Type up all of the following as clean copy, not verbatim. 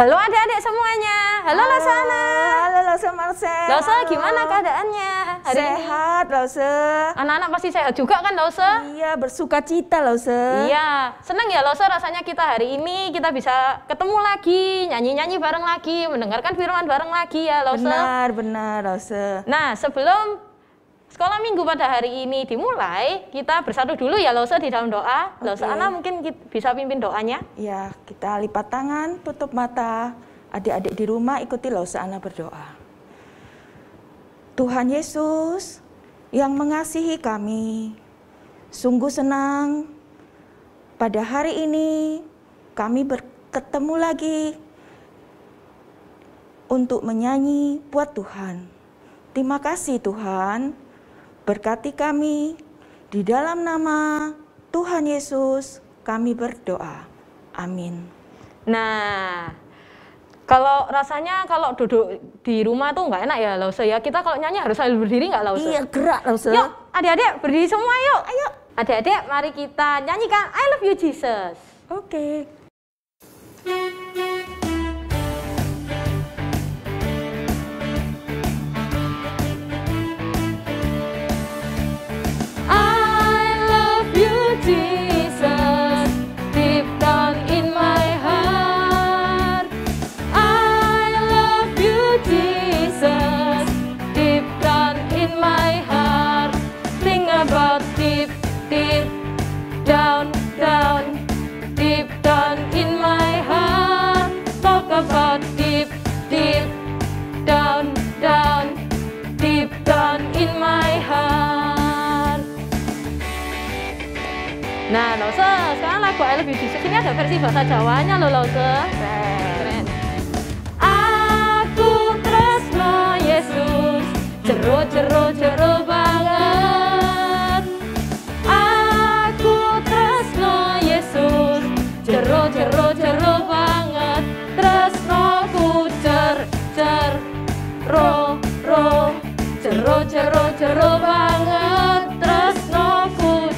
Halo adik-adik semuanya. Halo Lasana. Halo Lause Marcel. Lause, gimana keadaannya hari ini? Sehat Lause. Anak-anak pasti sehat juga kan Lause? Iya, bersuka cita Lause. Iya, senang ya Lause rasanya kita hari ini kita bisa ketemu lagi, nyanyi-nyanyi bareng lagi, mendengarkan firman bareng lagi ya Lause. Benar Lause. Nah, sebelum sekolah minggu pada hari ini dimulai, kita bersatu dulu ya Lause di dalam doa. Lause Ana mungkin bisa pimpin doanya. Ya, kita lipat tangan, tutup mata. Adik-adik di rumah ikuti Lause Ana berdoa. Tuhan Yesus yang mengasihi kami, sungguh senang pada hari ini kami bertemu lagi untuk menyanyi buat Tuhan. Terima kasih Tuhan. Berkati kami, di dalam nama Tuhan Yesus kami berdoa. Amin. Nah, kalau rasanya kalau duduk di rumah tuh nggak enak ya Lause ya. Kita kalau nyanyi harus sambil berdiri nggak Lause? Iya, gerak Lause. Yuk adik-adik berdiri semua yuk. Ayo. Adik-adik mari kita nyanyikan I Love You Jesus. Oke. Jesus, deep down in my heart. I love you, Jesus, deep down in my heart. Think about deep, deep down, down, deep down in my heart. Talk about deep, deep down, down, deep down in my heart. Nah, Lause, sekarang lagu I Love You Jesus ini ada versi bahasa Jawanya loh, Lause. Keren. Aku tresno Yesus, jero banget. Aku tresno Yesus, jero banget. Tresnoku jero banget. Tresnoku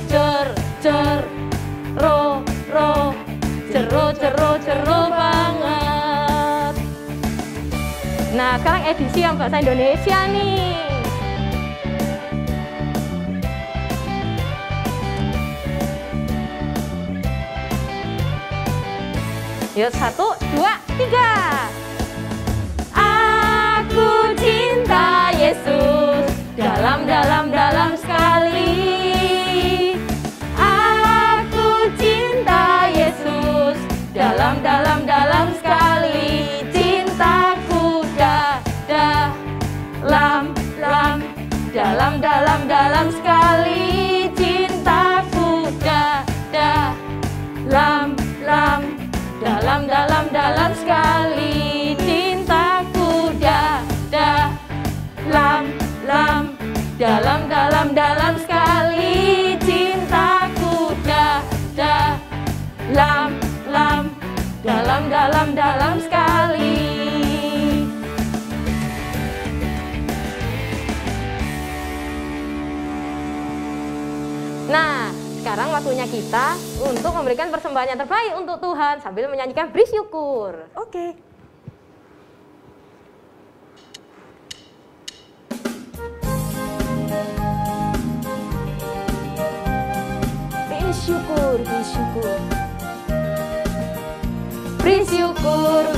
jero banget. Nah, sekarang edisi yang bahasa Indonesia nih. Yuk, 1, 2, 3. Aku cinta Yesus dalam sekali. Dalam sekali, cintaku dalam sekali, cintaku dalam sekali, cintaku dalam sekali, cintaku dalam sekali. Nah, sekarang waktunya kita untuk memberikan persembahan yang terbaik untuk Tuhan sambil menyanyikan bersyukur. Oke. Bersyukur.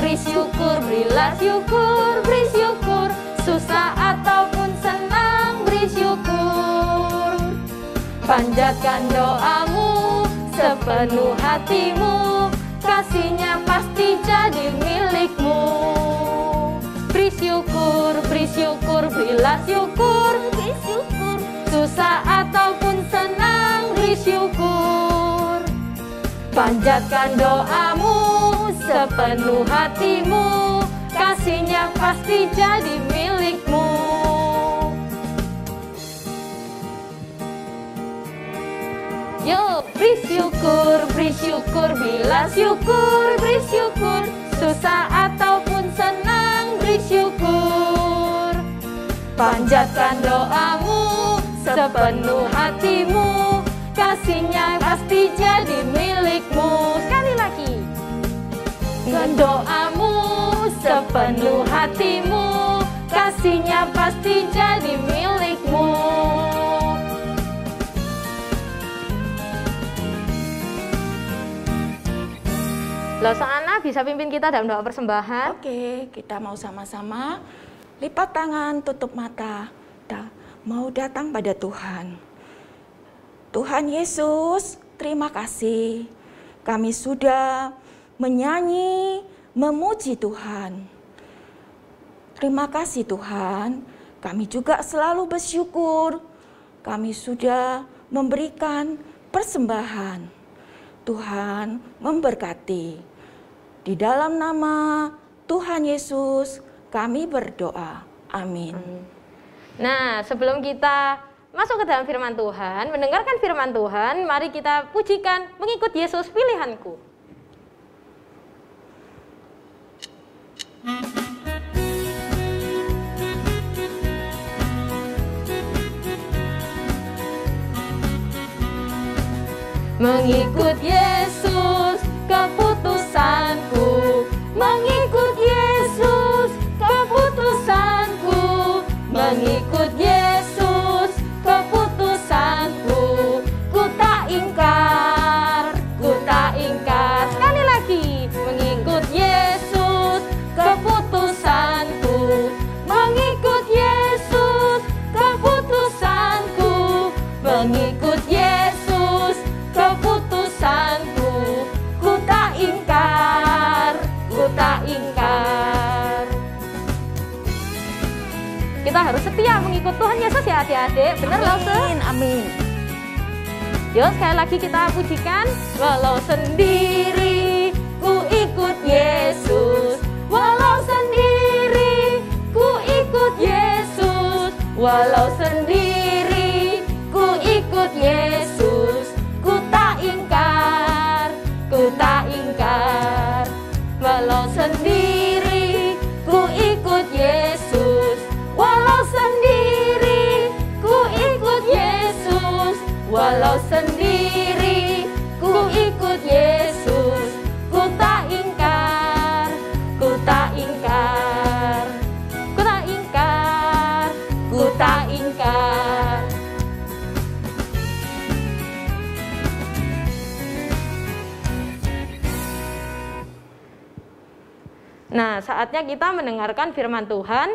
Bersyukur, berilah syukur, bersyukur, susah ataupun senang, bersyukur. Panjatkan doamu sepenuh hatimu, kasihnya pasti jadi milikmu. Bersyukur, berilah syukur, bersyukur, susah ataupun senang, bersyukur. Panjatkan doamu sepenuh hatimu, kasihnya pasti jadi milikmu. Yuk, bersyukur, bila syukur, bersyukur, susah ataupun senang, bersyukur. Panjatkan doamu sepenuh hatimu, kasihnya pasti jadi milikmu. Sekali lagi. Dengan doamu sepenuh hatimu, kasihnya pasti jadi milikmu. Lausana bisa pimpin kita dalam doa persembahan? Oke, kita mau sama-sama lipat tangan, tutup mata, mau datang pada Tuhan. Tuhan Yesus, terima kasih. Kami sudah menyanyi, memuji Tuhan. Terima kasih Tuhan, kami juga selalu bersyukur. Kami sudah memberikan persembahan. Tuhan memberkati. Di dalam nama Tuhan Yesus kami berdoa. Amin. Nah, sebelum kita masuk ke dalam firman Tuhan, mendengarkan firman Tuhan, mari kita pujikan mengikut Yesus pilihanku. Mengikut Yesus keputusanku, mengikut Yesus keputusanku, mengikut Yesus keputusanku, ku tak ingkar, ku tak ingkar. Sekali lagi, mengikut Yesus keputusanku, mengikut Yesus keputusanku, mengikut Yesus keputusanku, ku tak ingkar, ku tak ingkar. Kita harus setia mengikut Tuhan Yesus ya adik-adik, benar Lause? Amin, amin. Yuk sekali lagi kita pujikan. Walau sendiri ku ikut Yesus, walau sendiri ku ikut Yesus, walau sendiri ku ikut Yesus, ku tak ingkar, ku tak ingkar. Walau sendiri ku ikut Yesus, walau sendiri ku ikut Yesus, walau sendiri ku ikut Yesus, ku tak ingkar, ku tak ingkar, ku tak ingkar, ku tak ingkar. Nah, saatnya kita mendengarkan firman Tuhan.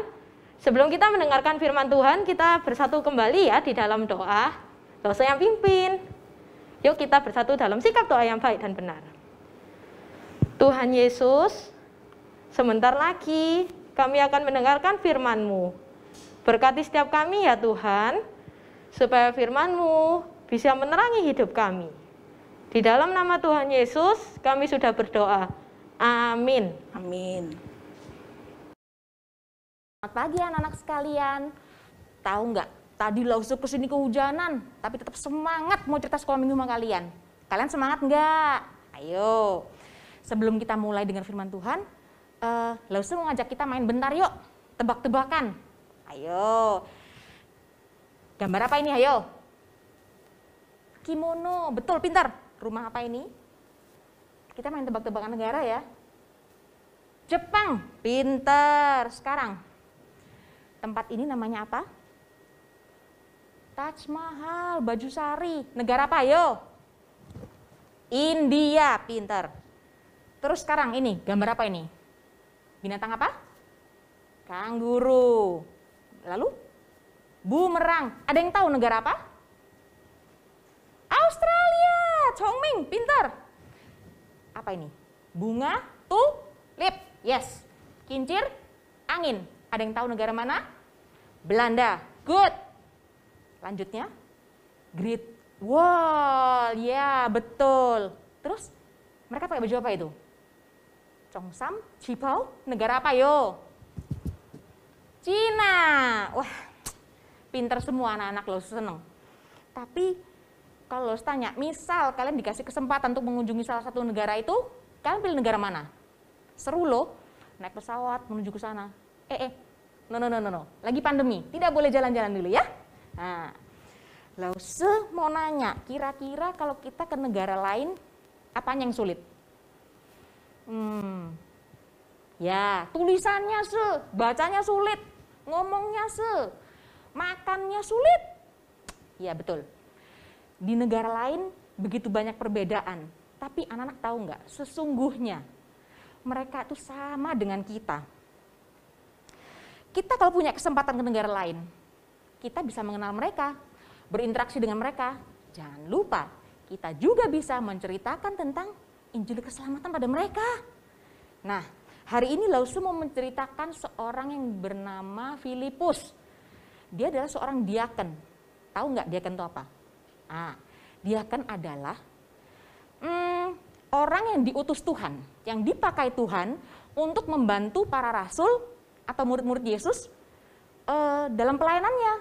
Sebelum kita mendengarkan firman Tuhan, kita bersatu kembali ya di dalam doa. Dosa yang pimpin. Yuk kita bersatu dalam sikap doa yang baik dan benar. Tuhan Yesus, sebentar lagi kami akan mendengarkan firman-Mu. Berkati setiap kami ya Tuhan, supaya firman-Mu bisa menerangi hidup kami. Di dalam nama Tuhan Yesus, kami sudah berdoa. Amin. Amin. Selamat pagi anak-anak sekalian. Tahu nggak, tadi Lause kesini kehujanan, tapi tetap semangat mau cerita sekolah minggu sama kalian. Kalian semangat nggak? Ayo. Sebelum kita mulai dengan firman Tuhan, Lause mau ngajak kita main bentar yuk. Tebak-tebakan. Ayo. Gambar apa ini? Ayo. Kimono. Betul, pintar. Rumah apa ini? Kita main tebak-tebakan negara ya. Jepang. Pintar. Sekarang. Tempat ini namanya apa? Taj Mahal, Baju Sari. Negara apa? Ayo. India. Pintar. Terus sekarang ini, gambar apa ini? Binatang apa? Kanguru. Lalu? Bumerang. Ada yang tahu negara apa? Australia. Chongming. Pintar. Apa ini? Bunga, tulip. Yes. Kincir, angin. Ada yang tahu negara mana? Belanda. Good. Lanjutnya. Great Wall. Ya, betul. Terus, mereka pakai baju apa itu? Cheongsam, Qibao. Negara apa yo? Cina. Wah, pinter semua anak-anak lo, seneng. Tapi, kalau lo tanya, misal kalian dikasih kesempatan untuk mengunjungi salah satu negara itu, kalian pilih negara mana? Seru loh, naik pesawat menuju ke sana. No. Lagi pandemi, tidak boleh jalan-jalan dulu ya. Nah, Lause mau nanya, kira-kira kalau kita ke negara lain, apanya yang sulit? Ya, tulisannya bacanya sulit, ngomongnya makannya sulit. Ya betul. Di negara lain begitu banyak perbedaan. Tapi anak-anak tahu nggak, sesungguhnya mereka itu sama dengan kita. Kita kalau punya kesempatan ke negara lain, kita bisa mengenal mereka, berinteraksi dengan mereka. Jangan lupa, kita juga bisa menceritakan tentang Injil keselamatan pada mereka. Nah, hari ini Lao Tzu mau menceritakan seorang yang bernama Filipus. Dia adalah seorang diaken. Tahu nggak diaken itu apa? Diaken adalah orang yang diutus Tuhan, yang dipakai Tuhan untuk membantu para rasul atau murid-murid Yesus dalam pelayanannya.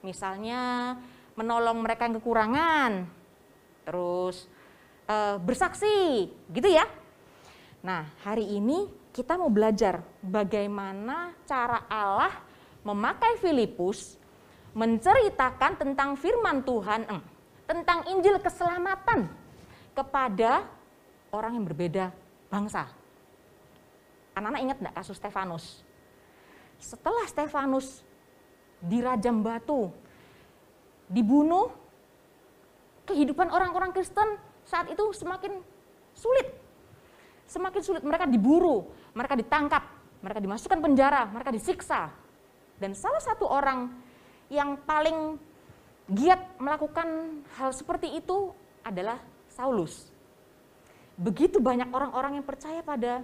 Misalnya menolong mereka yang kekurangan, terus bersaksi, gitu ya. Nah, hari ini kita mau belajar bagaimana cara Allah memakai Filipus menceritakan tentang firman Tuhan, tentang Injil keselamatan kepada orang yang berbeda bangsa. Anak-anak ingat enggak kasus Stefanus? Setelah Stefanus dirajam batu, dibunuh, kehidupan orang-orang Kristen saat itu semakin sulit. Semakin sulit, mereka diburu, mereka ditangkap, mereka dimasukkan penjara, mereka disiksa. Dan salah satu orang yang paling giat melakukan hal seperti itu adalah Saulus. Begitu banyak orang-orang yang percaya pada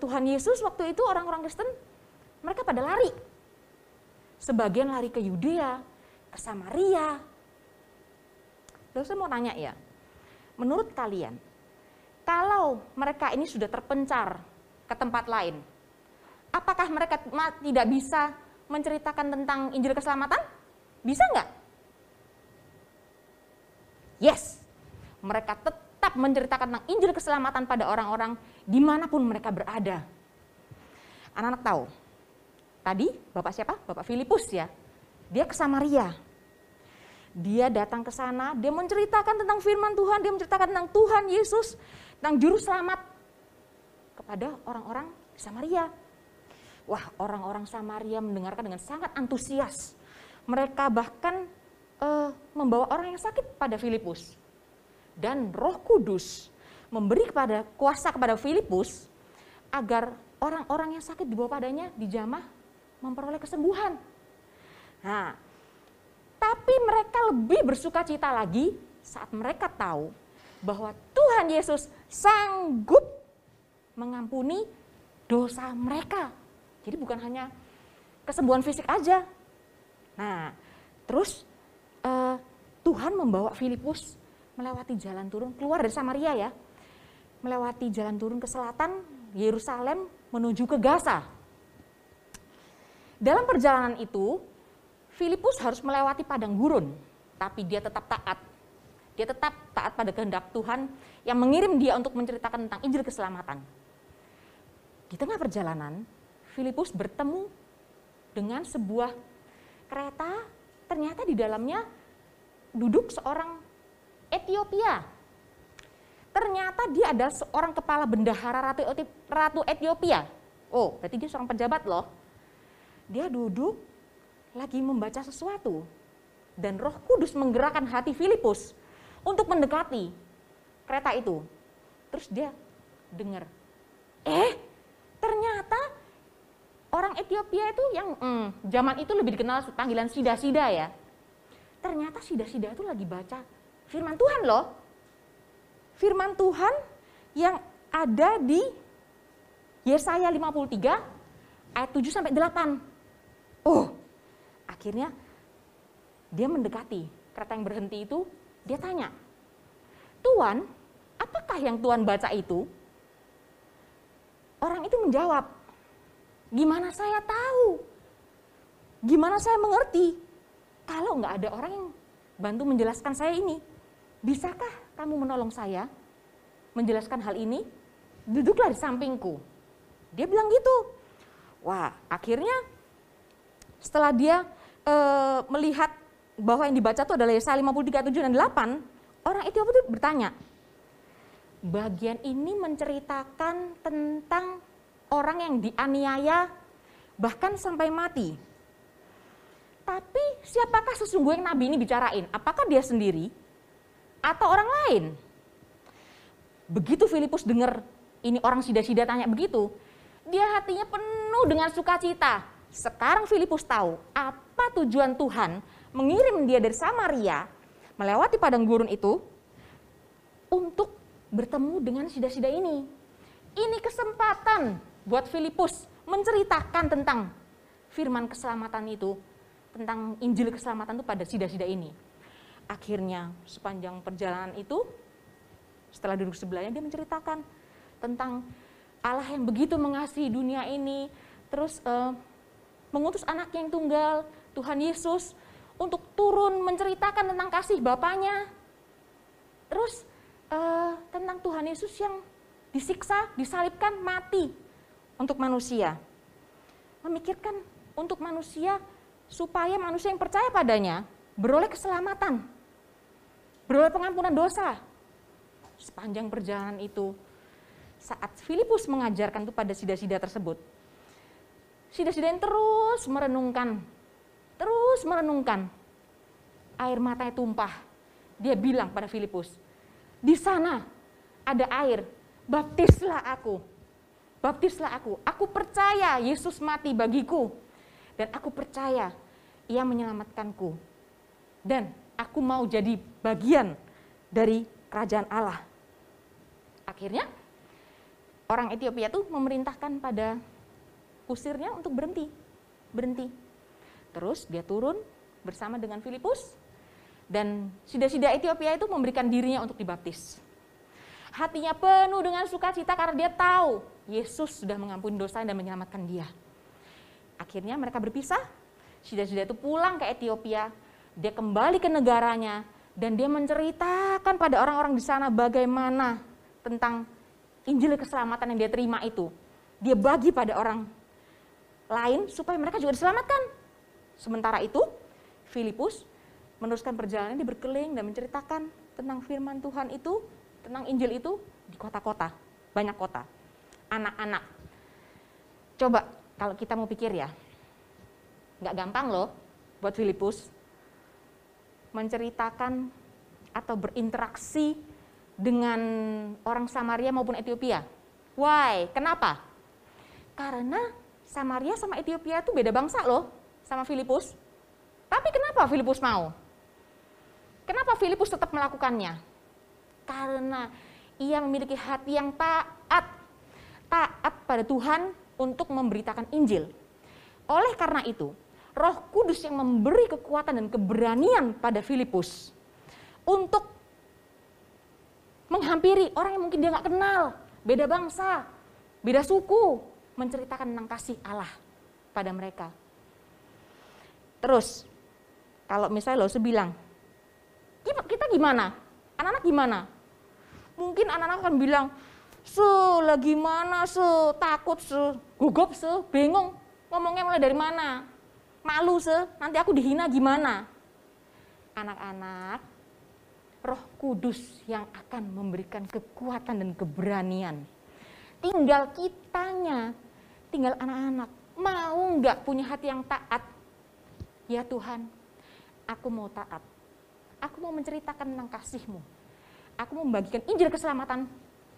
Tuhan Yesus waktu itu, orang-orang Kristen, mereka pada lari. Sebagian lari ke Yudea, ke Samaria. Lalu saya mau tanya ya, menurut kalian, kalau mereka ini sudah terpencar ke tempat lain, apakah mereka tidak bisa menceritakan tentang Injil keselamatan? Bisa nggak? Yes, mereka tetap menceritakan tentang Injil keselamatan pada orang-orang dimanapun mereka berada. Anak-anak tahu, tadi Bapak siapa? Bapak Filipus ya, dia ke Samaria. Dia datang ke sana, dia menceritakan tentang firman Tuhan, dia menceritakan tentang Tuhan Yesus, tentang juru selamat kepada orang-orang di Samaria. Wah, orang-orang Samaria mendengarkan dengan sangat antusias. Mereka bahkan membawa orang yang sakit pada Filipus. Dan Roh Kudus memberi kuasa kepada Filipus agar orang-orang yang sakit dibawa padanya dijamah memperoleh kesembuhan. Nah, tapi mereka lebih bersuka cita lagi saat mereka tahu bahwa Tuhan Yesus sanggup mengampuni dosa mereka. Jadi bukan hanya kesembuhan fisik aja. Nah, terus Tuhan membawa Filipus melewati jalan turun, keluar dari Samaria ya, melewati jalan turun ke selatan Yerusalem menuju ke Gaza. Dalam perjalanan itu, Filipus harus melewati padang gurun, tapi dia tetap taat. Dia tetap taat pada kehendak Tuhan yang mengirim dia untuk menceritakan tentang Injil keselamatan. Di tengah perjalanan, Filipus bertemu dengan sebuah kereta, ternyata di dalamnya duduk seorang Etiopia. Ternyata dia adalah seorang kepala bendahara Ratu Etiopia. Oh, berarti dia seorang pejabat loh. Dia duduk lagi membaca sesuatu. Dan Roh Kudus menggerakkan hati Filipus untuk mendekati kereta itu. Terus dia dengar, ternyata orang Etiopia itu yang zaman itu lebih dikenal panggilan sida-sida ya. Ternyata sida-sida itu lagi baca firman Tuhan loh. Firman Tuhan yang ada di Yesaya 53 ayat 7 sampai 8. Oh, akhirnya dia mendekati kereta yang berhenti itu, dia tanya, "Tuan, apakah yang Tuan baca itu?" Orang itu menjawab, "Gimana saya tahu? Gimana saya mengerti? Kalau nggak ada orang yang bantu menjelaskan saya ini, bisakah kamu menolong saya menjelaskan hal ini? Duduklah di sampingku." Dia bilang gitu. Wah, akhirnya setelah dia melihat bahwa yang dibaca itu adalah Yesaya 53, 7 dan 8, orang Etiopia itu bertanya, bagian ini menceritakan tentang orang yang dianiaya bahkan sampai mati. Tapi siapakah sesungguhnya Nabi ini bicarain? Apakah dia sendiri atau orang lain? Begitu Filipus dengar ini orang sida-sida tanya begitu, dia hatinya penuh dengan sukacita. Sekarang Filipus tahu apa tujuan Tuhan mengirim dia dari Samaria melewati padang gurun itu untuk bertemu dengan sida-sida ini. Ini kesempatan buat Filipus menceritakan tentang firman keselamatan itu, tentang Injil keselamatan itu pada sida-sida ini. Akhirnya sepanjang perjalanan itu, setelah duduk sebelahnya, dia menceritakan tentang Allah yang begitu mengasihi dunia ini, terus mengutus anaknya yang tunggal, Tuhan Yesus, untuk turun menceritakan tentang kasih Bapanya. Terus tentang Tuhan Yesus yang disiksa, disalibkan, mati untuk manusia. Memikirkan untuk manusia supaya manusia yang percaya padanya beroleh keselamatan, beroleh pengampunan dosa. Sepanjang perjalanan itu, saat Filipus mengajarkan itu pada sida-sida tersebut, sida-sida yang terus merenungkan, air matanya tumpah. Dia bilang pada Filipus, di sana ada air, baptislah aku. Aku percaya Yesus mati bagiku, dan aku percaya Ia menyelamatkanku. Dan aku mau jadi bagian dari kerajaan Allah. Akhirnya orang Ethiopia itu memerintahkan pada kusirnya untuk berhenti. Terus dia turun bersama dengan Filipus, dan sida-sida Ethiopia itu memberikan dirinya untuk dibaptis. Hatinya penuh dengan sukacita karena dia tahu Yesus sudah mengampuni dosa dan menyelamatkan dia. Akhirnya mereka berpisah, sida-sida itu pulang ke Ethiopia, dia kembali ke negaranya, dan dia menceritakan pada orang-orang di sana bagaimana tentang Injil keselamatan yang dia terima itu. Dia bagi pada orang lain supaya mereka juga diselamatkan. Sementara itu, Filipus meneruskan perjalanan, dia berkeliling dan menceritakan tentang firman Tuhan itu, tentang Injil itu di kota-kota, banyak kota. Anak-anak, coba kalau kita mau pikir ya, nggak gampang loh buat Filipus menceritakan atau berinteraksi dengan orang Samaria maupun Ethiopia. Why? Kenapa? Karena Samaria sama Ethiopia itu beda bangsa loh sama Filipus. Tapi kenapa Filipus mau? Kenapa Filipus tetap melakukannya? Karena ia memiliki hati yang taat pada Tuhan untuk memberitakan Injil. Oleh karena itu, Roh Kudus yang memberi kekuatan dan keberanian pada Filipus untuk menghampiri orang yang mungkin dia nggak kenal, beda bangsa, beda suku, menceritakan tentang kasih Allah pada mereka. Terus, kalau misalnya Lause bilang, kita gimana? Anak-anak gimana? Mungkin anak-anak akan bilang, gimana, takut, gugup, bingung, ngomongnya mulai dari mana? Malu, nanti aku dihina gimana? Anak-anak, Roh Kudus yang akan memberikan kekuatan dan keberanian. Tinggal kitanya, tinggal anak-anak, mau nggak punya hati yang taat? Ya Tuhan, aku mau taat. Aku mau menceritakan tentang kasih-Mu. Aku mau membagikan Injil keselamatan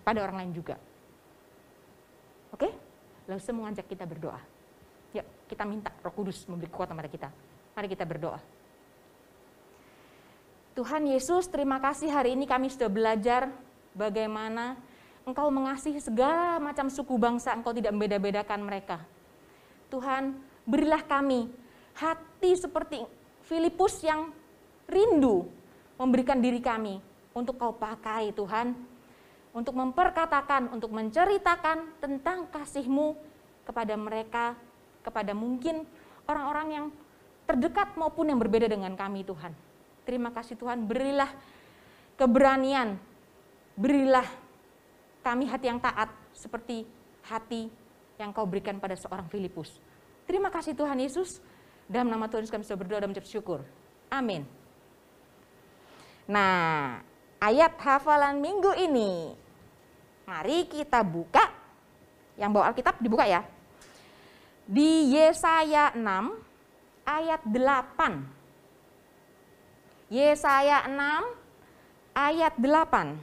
pada orang lain juga. Oke? Lalu saya mengajak kita berdoa. Yuk, kita minta Roh Kudus memberi kekuatan pada kita. Mari kita berdoa. Tuhan Yesus, terima kasih hari ini kami sudah belajar bagaimana Engkau mengasihi segala macam suku bangsa, Engkau tidak membeda-bedakan mereka. Tuhan, berilah kami hati seperti Filipus yang rindu memberikan diri kami untuk Kau pakai Tuhan, untuk memperkatakan, untuk menceritakan tentang kasih-Mu kepada mereka, kepada mungkin orang-orang yang terdekat maupun yang berbeda dengan kami Tuhan. Terima kasih Tuhan, berilah keberanian, berilah kami hati yang taat seperti hati yang Kau berikan pada seorang Filipus. Terima kasih Tuhan Yesus, dalam nama Tuhan Yesus kami sudah berdoa dan mengucap syukur. Amin. Nah, ayat hafalan minggu ini, mari kita buka Yang bawa Alkitab dibuka ya. Di Yesaya 6 ayat 8. Yesaya 6 ayat 8.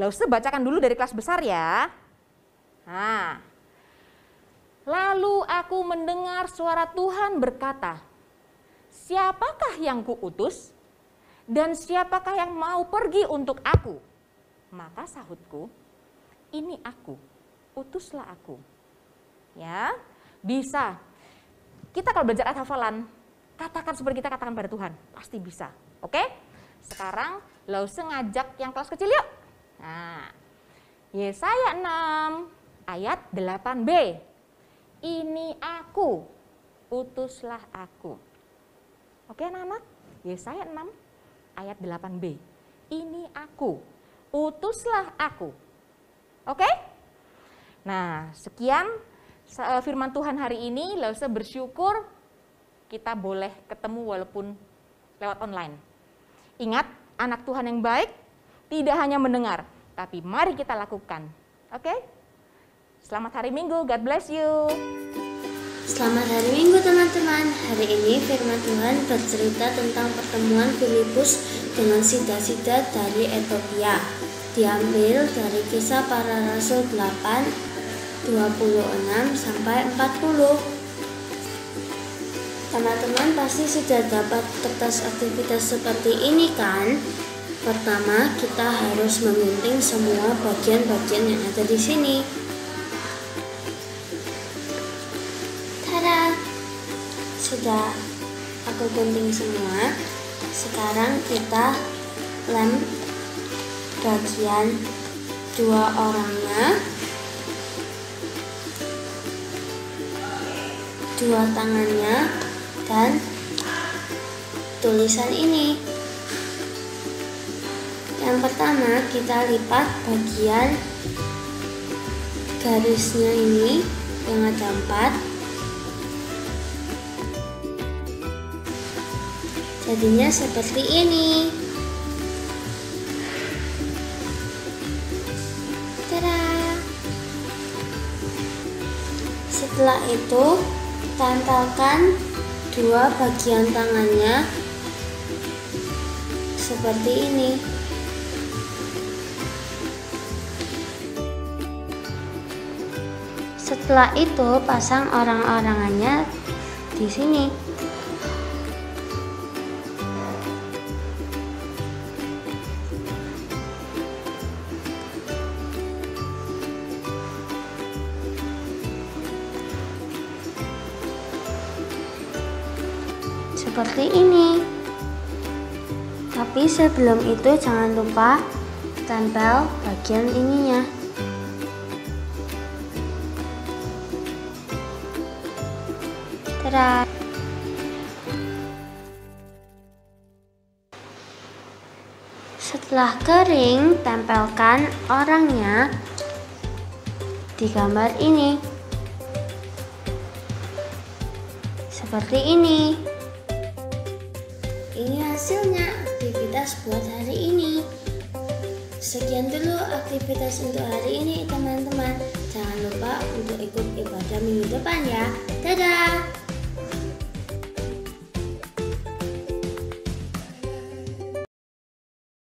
Lause bacakan dulu dari kelas besar ya. Nah. Lalu aku mendengar suara Tuhan berkata, siapakah yang kuutus dan siapakah yang mau pergi untuk aku? Maka sahutku, ini aku, utuslah aku. Ya, bisa. Kita kalau belajar ayat hafalan, katakan seperti kita katakan pada Tuhan, pasti bisa. Oke? Sekarang Lause ngajak yang kelas kecil yuk. Nah, Yesaya 6 ayat 8b. Ini aku, utuslah aku. Oke anak-anak, Yesaya 6 ayat 8b. Ini aku, utuslah aku. Oke? Nah, sekian firman Tuhan hari ini. Lause bersyukur kita boleh ketemu walaupun lewat online. Ingat, anak Tuhan yang baik tidak hanya mendengar, tapi mari kita lakukan. Oke? Selamat hari Minggu, God bless you. Selamat hari Minggu teman-teman. Hari ini firman Tuhan bercerita tentang pertemuan Filipus dengan sida-sida dari Ethiopia. Diambil dari Kisah Para Rasul 8, 26 sampai 40. Teman-teman pasti sudah dapat kertas aktivitas seperti ini kan? Pertama, kita harus meminting semua bagian-bagian yang ada di sini. Tada! Sudah aku gunting semua. Sekarang kita lem bagian dua orangnya, dua tangannya, dan tulisan ini. Yang pertama kita lipat bagian garisnya ini yang ada 4. Jadinya seperti ini. Tada! Setelah itu tempelkan dua bagian tangannya seperti ini. Setelah itu pasang orang-orangannya di sini. Seperti ini. Tapi sebelum itu jangan lupa tempel bagian ininya. Tada! Setelah kering, tempelkan orangnya di gambar ini. Seperti ini. Ini hasilnya aktivitas buat hari ini. Sekian dulu aktivitas untuk hari ini teman-teman. Jangan lupa untuk ikut ibadah minggu depan ya. Dadah!